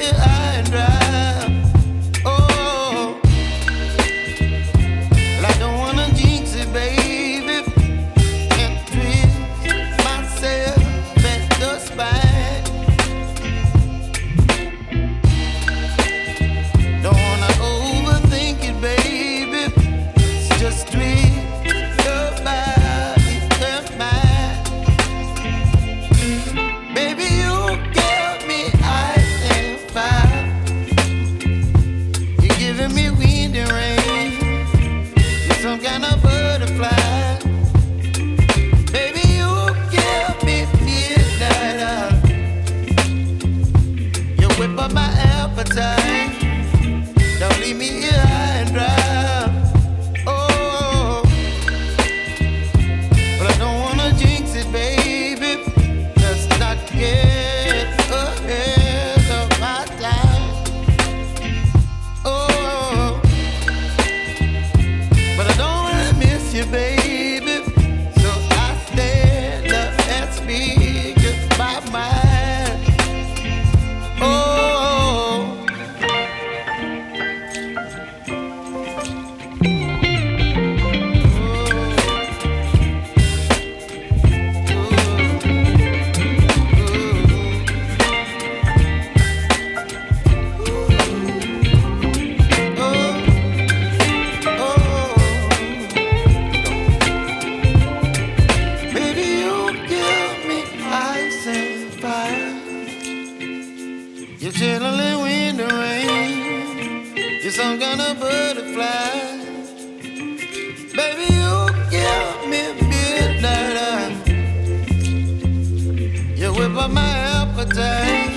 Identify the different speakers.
Speaker 1: here high and dry. Oh, well, I don't wanna jinx it, baby, and twist myself at the spine. Don't wanna overthink it, baby. It's just twist your body and mine. Baby, you give me ice and fire. You're giving me wind and rain. You're some kind of butterfly. Baby, you give me midnight. You whip up my appetite. Don't leave me here high and dry. Oh, but I don't wanna jinx it, baby. Let's not get ahead of my time. Oh, but I don't wanna miss you, baby. So I stand up and speak my mind. Oh. You're chilling wind and rain. You're some kind of butterfly. Baby, you give me midnight. You whip up my appetite.